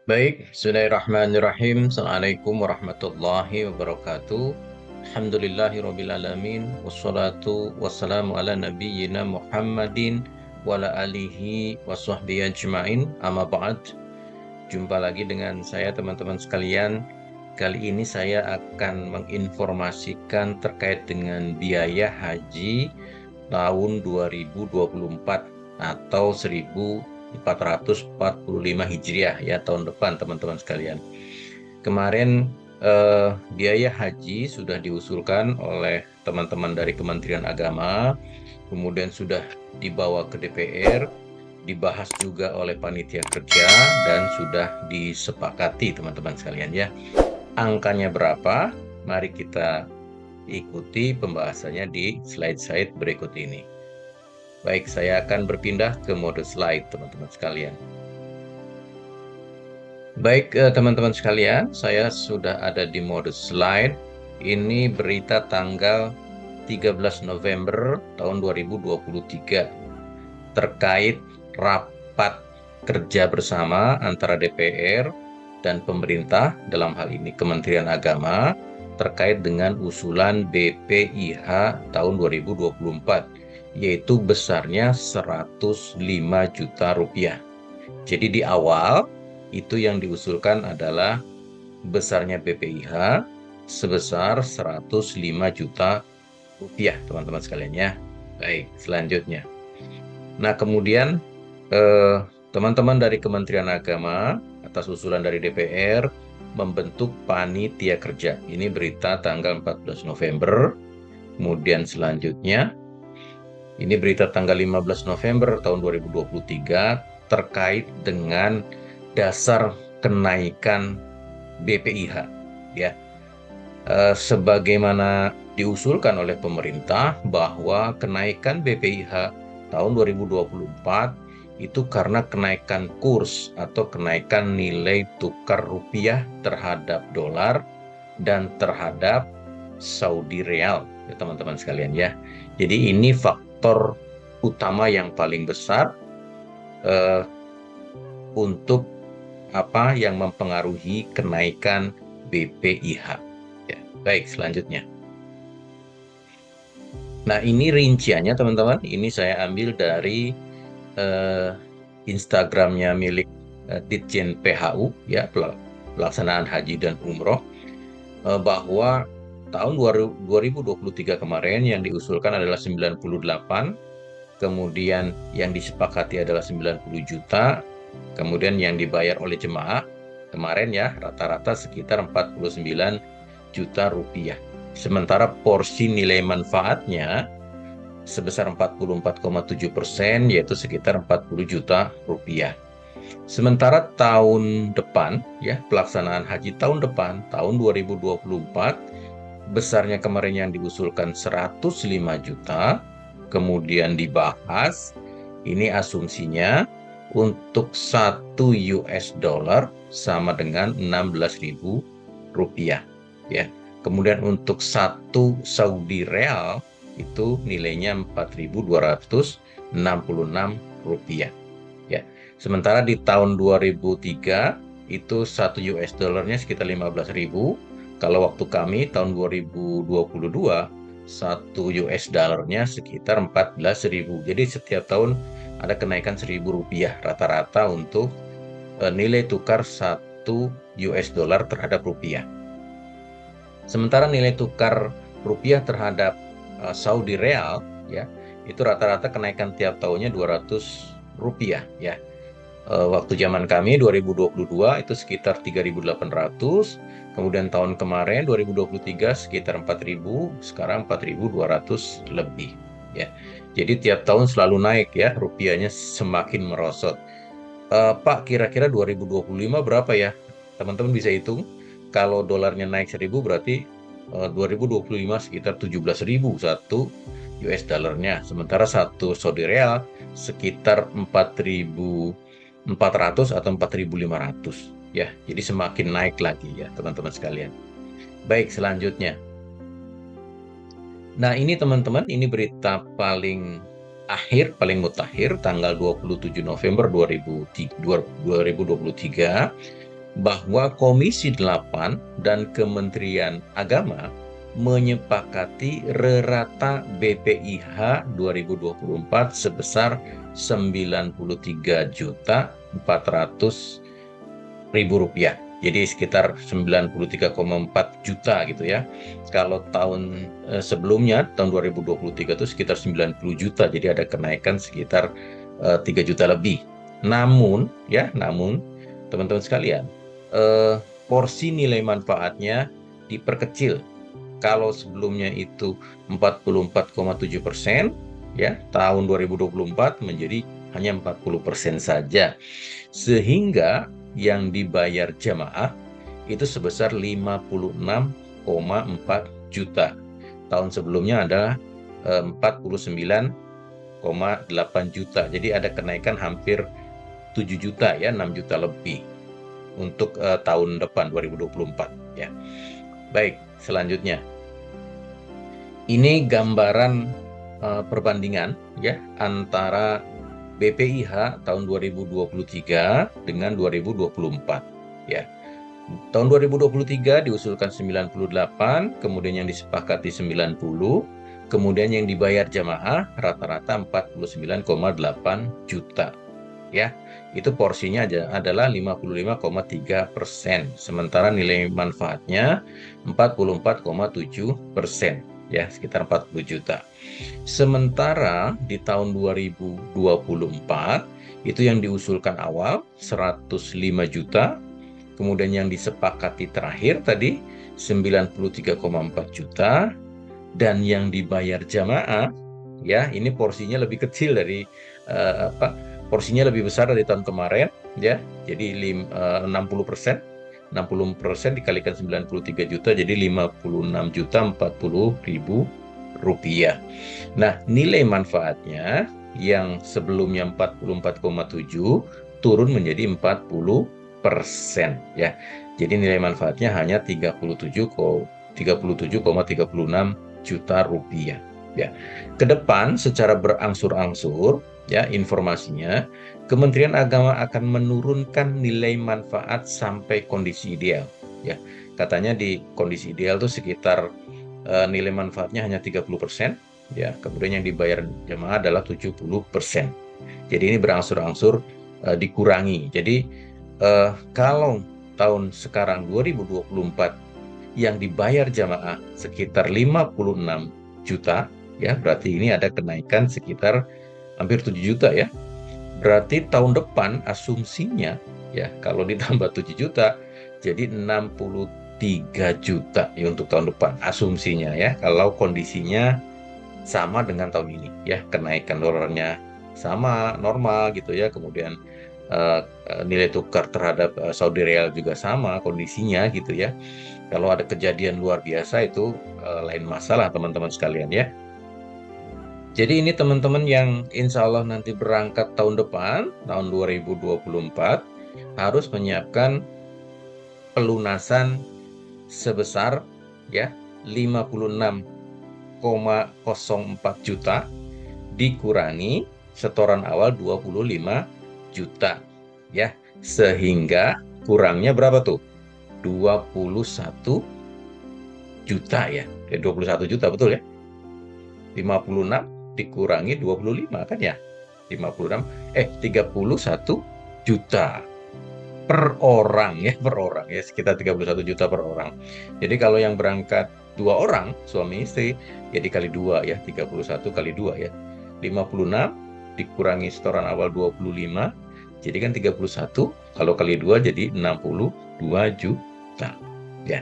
Baik, Bismillahirrahmanirrahim. Assalamualaikum warahmatullahi wabarakatuh. Alhamdulillahirrabbilalamin. Wassalatu wassalamu ala nabiyyina Muhammadin wa ala alihi wa sahbihi ajma'in. Amma ba'd. Jumpa lagi dengan saya teman-teman sekalian. Kali ini saya akan menginformasikan terkait dengan biaya haji tahun 2024 atau 1445 Hijriah ya, tahun depan teman-teman sekalian. Kemarin biaya haji sudah diusulkan oleh teman-teman dari Kementerian Agama, kemudian sudah dibawa ke DPR, dibahas juga oleh panitia kerja dan sudah disepakati teman-teman sekalian ya. Angkanya berapa? Mari kita ikuti pembahasannya di slide-slide berikut ini. Baik, saya akan berpindah ke mode slide teman-teman sekalian. Baik, teman-teman sekalian, saya sudah ada di mode slide. Ini berita tanggal 13 November tahun 2023 terkait rapat kerja bersama antara DPR dan pemerintah, dalam hal ini Kementerian Agama, terkait dengan usulan BPIH tahun 2024, yaitu besarnya 105 juta rupiah. Jadi di awal itu yang diusulkan adalah besarnya BPIH sebesar 105 juta rupiah, teman-teman sekalian ya. Baik, selanjutnya. Nah, kemudian teman-teman dari Kementerian Agama atas usulan dari DPR membentuk panitia kerja. Ini berita tanggal 14 November. Kemudian selanjutnya, ini berita tanggal 15 November tahun 2023 terkait dengan dasar kenaikan BPIH ya. Sebagaimana diusulkan oleh pemerintah bahwa kenaikan BPIH tahun 2024 itu karena kenaikan kurs atau kenaikan nilai tukar rupiah terhadap dolar dan terhadap Saudi Real ya teman-teman sekalian ya. Jadi ini faktor utama yang paling besar untuk apa yang mempengaruhi kenaikan BPIH. Ya, baik, selanjutnya. Nah, ini rinciannya teman-teman. Ini saya ambil dari Instagramnya milik Ditjen PHU ya, pelaksanaan haji dan umroh, bahwa tahun 2023 kemarin yang diusulkan adalah 98, kemudian yang disepakati adalah 90 juta, kemudian yang dibayar oleh jemaah kemarin ya rata-rata sekitar 49 juta rupiah. Sementara porsi nilai manfaatnya sebesar 44,7%, yaitu sekitar 40 juta rupiah. Sementara tahun depan ya, pelaksanaan haji tahun depan tahun 2024 besarnya kemarin yang diusulkan 105 juta, kemudian dibahas ini asumsinya untuk 1 US dollar sama dengan 16.000 rupiah ya. Kemudian untuk 1 Saudi Real itu nilainya 4.266 rupiah ya. Sementara di tahun 2003 itu 1 US dollarnya sekitar 15.000. Kalau waktu kami tahun 2022 1 US dollarnya sekitar 14.000. Jadi setiap tahun ada kenaikan 1.000 rupiah rata-rata untuk nilai tukar 1 US dollar terhadap rupiah. Sementara nilai tukar rupiah terhadap Saudi Real ya, itu rata-rata kenaikan tiap tahunnya 200 rupiah ya. Waktu zaman kami 2022 itu sekitar 3.800, kemudian tahun kemarin 2023 sekitar 4.000, sekarang 4.200 lebih ya. Jadi tiap tahun selalu naik ya, rupiahnya semakin merosot. Pak, kira-kira 2025 berapa ya? Teman-teman bisa hitung. Kalau dolarnya naik 1.000 berarti 2025 sekitar 17.000 1 US dollarnya. Sementara 1 Saudi Real sekitar 4.400 atau 4.500 ya. Jadi semakin naik lagi ya teman-teman sekalian. Baik, selanjutnya. Nah, ini teman-teman, ini berita paling mutakhir tanggal 27 November 2023 bahwa Komisi 8 dan Kementerian Agama menyepakati rerata BPIH 2024 sebesar 93.400.000 rupiah. Jadi sekitar 93,4 juta gitu ya. Kalau tahun sebelumnya, tahun 2023 itu sekitar 90 juta. Jadi ada kenaikan sekitar 3 juta lebih. Namun teman-teman sekalian, porsi nilai manfaatnya diperkecil. Kalau sebelumnya itu 44,7%, ya, tahun 2024 menjadi hanya 40% saja. Sehingga yang dibayar jamaah itu sebesar 56,4 juta. Tahun sebelumnya adalah 49,8 juta. Jadi ada kenaikan hampir 7 juta ya, 6 juta lebih untuk tahun depan 2024 ya. Baik, selanjutnya. Ini gambaran perbandingan ya antara BPIH tahun 2023 dengan 2024 ya. Tahun 2023 diusulkan 98, kemudian yang disepakati 90, kemudian yang dibayar jamaah rata-rata 49,8 juta ya. Itu porsinya adalah 55,3%, sementara nilai manfaatnya 44,7%. Ya, sekitar 40 juta. Sementara di tahun 2024 itu yang diusulkan awal 105 juta, kemudian yang disepakati terakhir tadi 93,4 juta, dan yang dibayar jamaah ya ini porsinya lebih kecil dari porsinya lebih besar dari tahun kemarin ya. Jadi 60%. 60% dikalikan 93 juta jadi 56.040.000 rupiah. Nah, nilai manfaatnya yang sebelumnya 44,7 turun menjadi 40% ya. Jadi nilai manfaatnya hanya 37,36 juta rupiah ya. Kedepan secara berangsur-angsur ya informasinya, Kementerian Agama akan menurunkan nilai manfaat sampai kondisi ideal ya. Katanya di kondisi ideal itu sekitar nilai manfaatnya hanya 30% ya, kemudian yang dibayar jemaah adalah 70%. Jadi ini berangsur-angsur dikurangi. Jadi kalau tahun sekarang 2024 yang dibayar jamaah sekitar 56 juta ya, berarti ini ada kenaikan sekitar hampir 7 juta ya. Berarti tahun depan asumsinya ya kalau ditambah 7 juta jadi 63 juta ya untuk tahun depan asumsinya ya, kalau kondisinya sama dengan tahun ini ya, kenaikan dolarnya sama normal gitu ya, kemudian nilai tukar terhadap Saudi Rial juga sama kondisinya gitu ya. Kalau ada kejadian luar biasa itu lain masalah teman-teman sekalian ya. Jadi ini teman-teman yang insya Allah nanti berangkat tahun depan, tahun 2024, harus menyiapkan pelunasan sebesar ya 56,04 juta dikurangi setoran awal 25 juta ya, sehingga kurangnya berapa tuh? 21 juta ya. 21 juta betul ya. 56 dikurangi 25 kan ya, 31 juta per orang ya, sekitar 31 juta per orang. Jadi kalau yang berangkat 2 orang suami istri ya dikali 2 ya, 31 kali 2 ya, 56 dikurangi setoran awal 25 jadi kan 31, kalau kali 2 jadi 62 juta ya.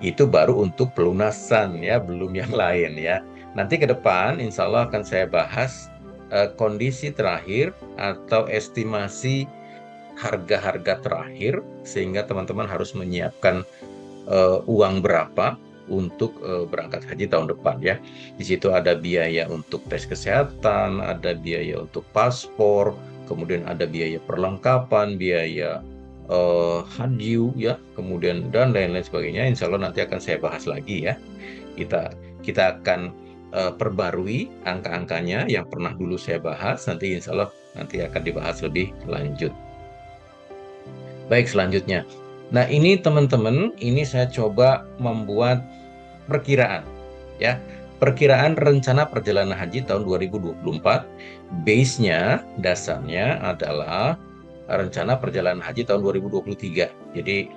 Itu baru untuk pelunasan ya, belum yang lain ya. Nanti ke depan insya Allah akan saya bahas kondisi terakhir atau estimasi harga-harga terakhir, sehingga teman-teman harus menyiapkan uang berapa untuk berangkat haji tahun depan ya. Di situ ada biaya untuk tes kesehatan, ada biaya untuk paspor, kemudian ada biaya perlengkapan, biaya haji ya, kemudian dan lain-lain sebagainya. Insya Allah nanti akan saya bahas lagi ya. Kita akan perbarui angka-angkanya yang pernah dulu saya bahas, nanti insya Allah nanti akan dibahas lebih lanjut. Baik, selanjutnya Nah, ini teman-teman, ini saya coba membuat perkiraan ya. Perkiraan rencana perjalanan haji tahun 2024. Base-nya, dasarnya adalah rencana perjalanan haji tahun 2023. Jadi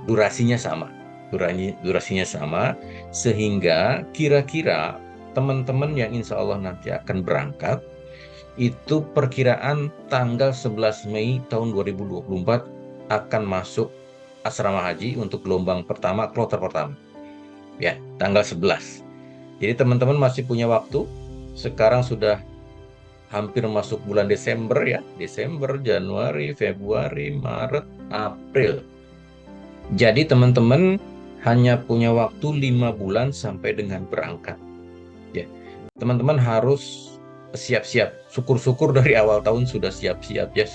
durasinya sama. Durasinya sama sehingga kira-kira teman-teman yang insya Allah nanti akan berangkat itu perkiraan tanggal 11 Mei tahun 2024 akan masuk asrama haji untuk gelombang pertama, kloter pertama. Ya, tanggal 11. Jadi teman-teman masih punya waktu. Sekarang sudah hampir masuk bulan Desember ya. Desember, Januari, Februari, Maret, April. Jadi teman-teman hanya punya waktu 5 bulan sampai dengan berangkat. Ya, teman-teman harus siap-siap. Syukur-syukur dari awal tahun sudah siap-siap ya,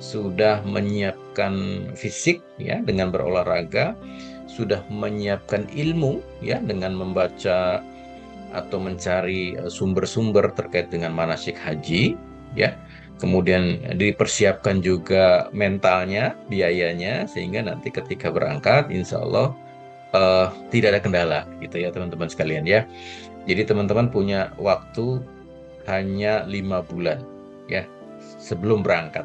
sudah menyiapkan fisik ya dengan berolahraga, sudah menyiapkan ilmu ya dengan membaca atau mencari sumber-sumber terkait dengan manasik haji ya. Kemudian dipersiapkan juga mentalnya, biayanya, sehingga nanti ketika berangkat insya Allah tidak ada kendala gitu ya teman-teman sekalian ya. Jadi teman-teman punya waktu hanya 5 bulan ya sebelum berangkat.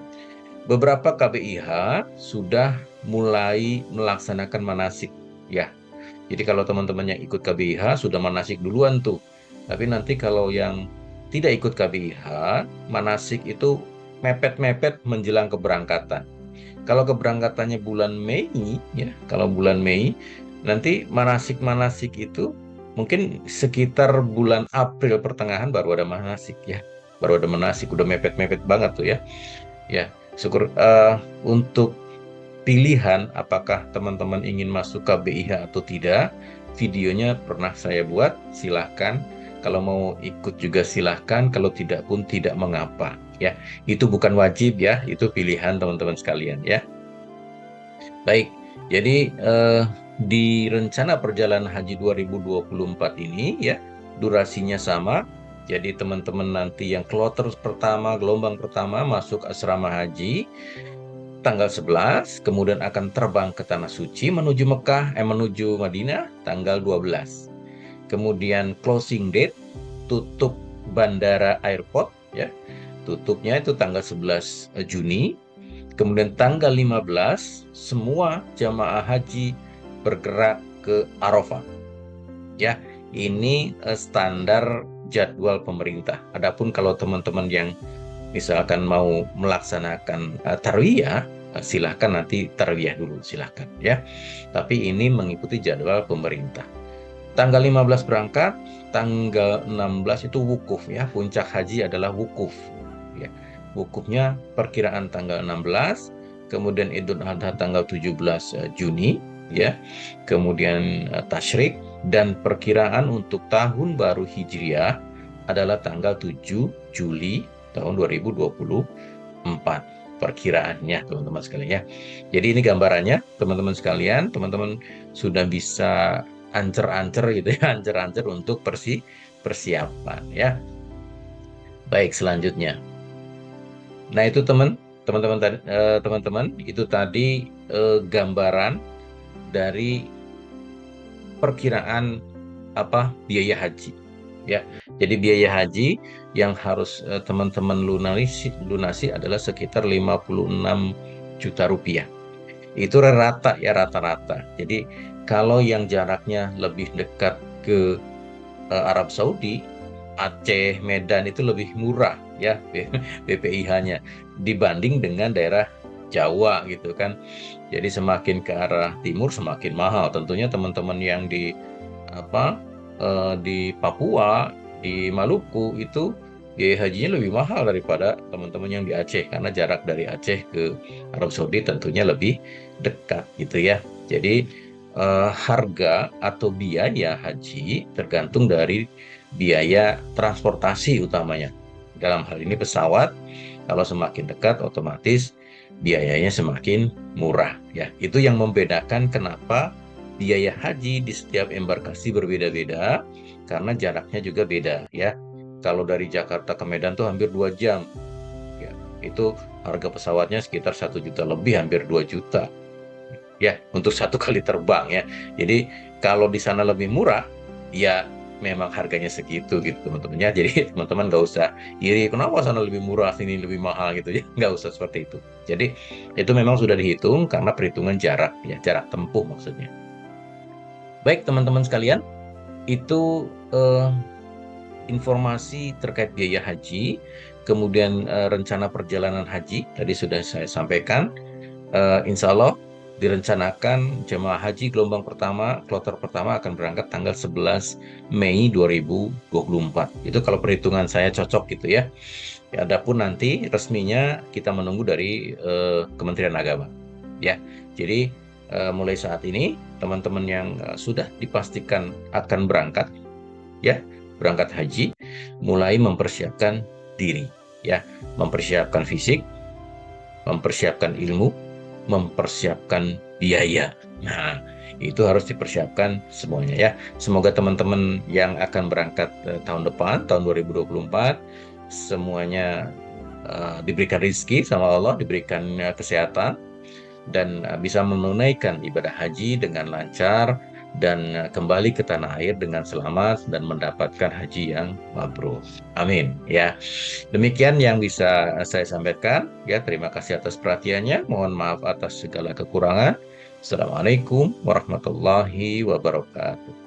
Beberapa KBIH sudah mulai melaksanakan manasik ya. Jadi kalau teman-teman yang ikut KBIH sudah manasik duluan tuh. Tapi nanti kalau yang tidak ikut KBIH, manasik itu mepet-mepet menjelang keberangkatan. Kalau keberangkatannya bulan Mei ya, kalau bulan Mei nanti manasik-manasik itu mungkin sekitar bulan April pertengahan baru ada manasik ya. Baru ada manasik, udah mepet-mepet banget tuh ya. Ya, syukur untuk pilihan apakah teman-teman ingin masuk KBIH atau tidak, videonya pernah saya buat, silahkan. Kalau mau ikut juga silahkan, kalau tidak pun tidak mengapa ya. Itu bukan wajib ya, itu pilihan teman-teman sekalian ya. Baik, jadi di rencana perjalanan haji 2024 ini ya, durasinya sama. Jadi teman-teman nanti yang kloter pertama, gelombang pertama masuk asrama haji tanggal 11, kemudian akan terbang ke Tanah Suci menuju menuju Madinah tanggal 12. Kemudian closing date, tutup bandara airport ya. Tutupnya itu tanggal 11 Juni. Kemudian tanggal 15 semua jamaah haji bergerak ke Arafah. Ya, ini standar jadwal pemerintah. Adapun kalau teman-teman yang misalkan mau melaksanakan tarwiyah, silahkan nanti tarwiyah dulu, silahkan ya. Tapi ini mengikuti jadwal pemerintah. Tanggal 15 berangkat, tanggal 16 itu wukuf ya. Puncak haji adalah wukuf ya. Wukufnya perkiraan tanggal 16, kemudian Idul Adha tanggal 17 Juni ya. Kemudian tasyrik dan perkiraan untuk tahun baru Hijriah adalah tanggal 7 Juli tahun 2024 perkiraannya teman-teman sekalian ya. Jadi ini gambarannya teman-teman sekalian, teman-teman sudah bisa ancer-ancer gitu ya, ancer-ancer untuk persiapan ya. Baik, selanjutnya. Nah, itu teman-teman itu tadi gambaran dari perkiraan biaya haji ya. Jadi biaya haji yang harus teman-teman lunasi adalah sekitar 56 juta rupiah. Itu rata ya, rata-rata. Jadi kalau yang jaraknya lebih dekat ke Arab Saudi, Aceh, Medan itu lebih murah ya BPIH-nya dibanding dengan daerah Jawa gitu kan. Jadi semakin ke arah timur semakin mahal. Tentunya teman-teman yang di Papua, di Maluku itu biaya hajinya lebih mahal daripada teman-teman yang di Aceh karena jarak dari Aceh ke Arab Saudi tentunya lebih dekat gitu ya. Jadi harga atau biaya haji tergantung dari biaya transportasi utamanya. Dalam hal ini pesawat, kalau semakin dekat otomatis biayanya semakin murah ya. Itu yang membedakan kenapa biaya haji di setiap embarkasi berbeda-beda karena jaraknya juga beda ya. Kalau dari Jakarta ke Medan tuh hampir 2 jam ya. Itu harga pesawatnya sekitar 1 juta lebih, hampir 2 juta ya untuk satu kali terbang ya. Jadi kalau di sana lebih murah, ya memang harganya segitu gitu teman-teman ya. Jadi teman-teman nggak usah iri, kenapa sana lebih murah, sini lebih mahal gitu ya. Nggak usah seperti itu. Jadi itu memang sudah dihitung karena perhitungan jarak ya, jarak tempuh maksudnya. Baik teman-teman sekalian, itu informasi terkait biaya haji, kemudian rencana perjalanan haji tadi sudah saya sampaikan. Insya Allah direncanakan jemaah haji gelombang pertama, kloter pertama akan berangkat tanggal 11 Mei 2024. Itu kalau perhitungan saya cocok gitu ya. Adapun nanti resminya kita menunggu dari Kementerian Agama. Ya, jadi mulai saat ini teman-teman yang sudah dipastikan akan berangkat, ya berangkat haji, mulai mempersiapkan diri, ya mempersiapkan fisik, mempersiapkan ilmu, mempersiapkan biaya. Nah, itu harus dipersiapkan semuanya ya. Semoga teman-teman yang akan berangkat tahun depan, tahun 2024, semuanya diberikan rezeki sama Allah, diberikan kesehatan, dan bisa menunaikan ibadah haji dengan lancar, dan kembali ke tanah air dengan selamat dan mendapatkan haji yang mabrur. Amin ya. Demikian yang bisa saya sampaikan ya. Terima kasih atas perhatiannya. Mohon maaf atas segala kekurangan. Assalamualaikum warahmatullahi wabarakatuh.